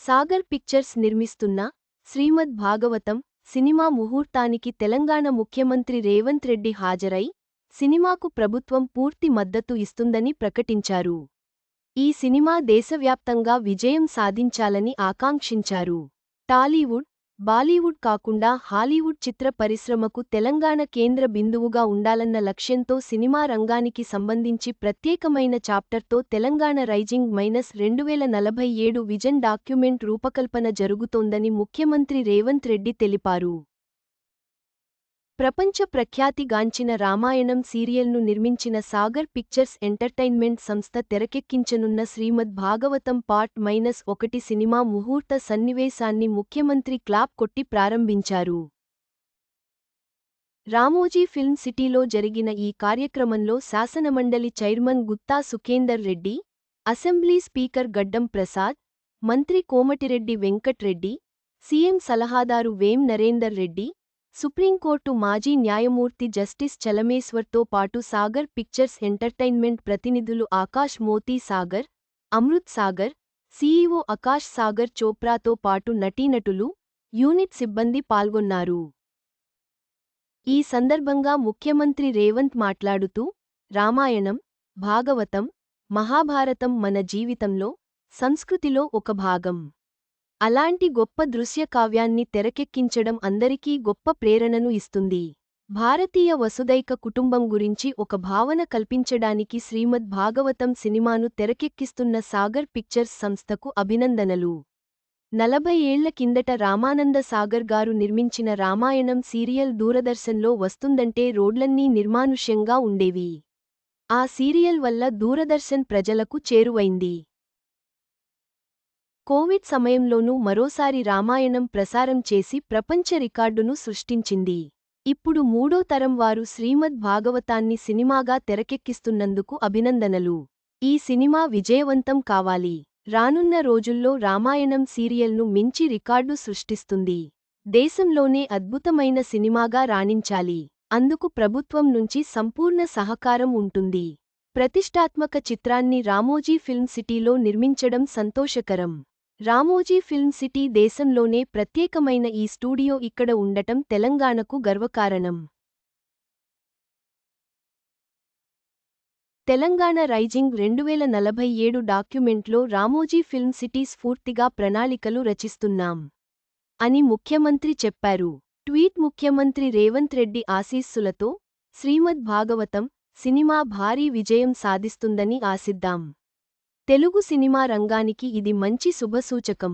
Sagar pictures నిర్మిస్తున్న శ్రీమద్ Bhagavatam cinema ముహూర్తానికి తెలంగాణ ముఖ్యమంత్రి రేవంత్ రెడ్డి హాజరై సినిమాకు ప్రభుత్వం పూర్తి మద్దతు ఇస్తుందని ప్రకటించారు. ఈ సినిమా దేశవ్యాప్తంగా విజయం సాధించాలని ఆకాంక్షించారు. టాలీవుడ్, బాలీవుడ్ కాకుండా హాలీవుడ్ చిత్ర పరిశ్రమకు తెలంగాణ కేంద్ర బిందువుగా ఉండాలన్న లక్ష్యంతో సినిమా రంగానికి సంబంధించి ప్రత్యేకమైన చాప్టర్తో తెలంగాణ రైజింగ్ -2047 విజన్ డాక్యుమెంట్ రూపకల్పన జరుగుతోందని ముఖ్యమంత్రి రేవంత్ రెడ్డి తెలిపారు. ప్రపంచ ప్రఖ్యాతిగాంచిన రామాయణం సీరియల్ను నిర్మించిన సాగర్ పిక్చర్స్ ఎంటర్టైన్మెంట్ సంస్థ తెరకెక్కించనున్న శ్రీమద్ భాగవతం పార్ట్ -1 సినిమా ముహూర్త సన్నివేశాన్ని ముఖ్యమంత్రి క్లాప్ కొట్టి ప్రారంభించారు. రామోజీ ఫిల్మ్ సిటీలో జరిగిన ఈ కార్యక్రమంలో శాసనమండలి chairman Gutha Sukender Reddy, assembly speaker Gaddam Prasad, మంత్రి కోమటిరెడ్డి వెంకట్ రెడ్డి, సీఎం సలహాదారు వేం నరేందర్ రెడ్డి, సుప్రీంకోర్టు మాజీ న్యాయమూర్తి జస్టిస్ చలమేశ్వర్తో పాటు సాగర్ పిక్చర్స్ ఎంటర్టైన్మెంట్ ప్రతినిధులు ఆకాష్ మోతీ సాగర్, అమృత్ సాగర్, సీఈఓ ఆకాష్ సాగర్ చోప్రాతో పాటు నటీనటులు, యూనిట్ సిబ్బంది పాల్గొన్నారు. ఈ సందర్భంగా ముఖ్యమంత్రి రేవంత్ మాట్లాడుతూ, రామాయణం, భాగవతం, మహాభారతం మన జీవితంలో, సంస్కృతిలో ఒక భాగం. అలాంటి గొప్ప దృశ్య కావ్యాన్ని తెరకెక్కించడం అందరికీ గొప్ప ప్రేరణను ఇస్తుంది. భారతీయ వసుదైక కుటుంబం గురించి ఒక భావన కల్పించడానికి శ్రీమద్ భాగవతం సినిమాను తెరకెక్కిస్తున్న సాగర్ పిక్చర్స్ సంస్థకు అభినందనలు. 40 ఏళ్ల కిందట రామానంద సాగర్ గారు నిర్మించిన రామాయణం సీరియల్ దూరదర్శన్లో వస్తుందంటే రోడ్లన్నీ నిర్మానుష్యంగా ఉండేవి. ఆ సీరియల్ వల్ల దూరదర్శన్ ప్రజలకు చేరువైంది. కోవిడ్ సమయంలోనూ మరోసారి రామాయణం ప్రసారం చేసి ప్రపంచ రికార్డును సృష్టించింది. ఇప్పుడు మూడో తరం వారు శ్రీమద్ భాగవతాన్ని సినిమాగా తెరకెక్కిస్తున్నందుకు అభినందనలు. ఈ సినిమా విజయవంతం కావాలి. రానున్న రోజుల్లో రామాయణం సీరియల్ను మించి రికార్డు సృష్టిస్తుంది. దేశంలోనే అద్భుతమైన సినిమాగా రాణించాలి. అందుకు ప్రభుత్వం నుంచి సంపూర్ణ సహకారం ఉంటుంది. ప్రతిష్టాత్మక చిత్రాన్ని రామోజీ ఫిల్మ్ సిటీలో నిర్మించడం సంతోషకరం. రామోజీ ఫిల్మ్ సిటీ దేశంలోనే ప్రత్యేకమైన ఈ స్టూడియో ఇక్కడ ఉండటం తెలంగాణకు గర్వకారణం. తెలంగాణ రైజింగ్ 2047 డాక్యుమెంట్లో రామోజీ ఫిల్మ్ సిటీ స్ఫూర్తిగా ప్రణాళికలు రచిస్తున్నాం అని ముఖ్యమంత్రి చెప్పారు. ట్వీట్ ముఖ్యమంత్రి రేవంత్ రెడ్డి ఆశీస్సులతో శ్రీమద్ భాగవతం సినిమా భారీ విజయం సాధిస్తుందని ఆశిద్దాం. తెలుగు సినిమా రంగానికి ఇది మంచి శుభసూచకం.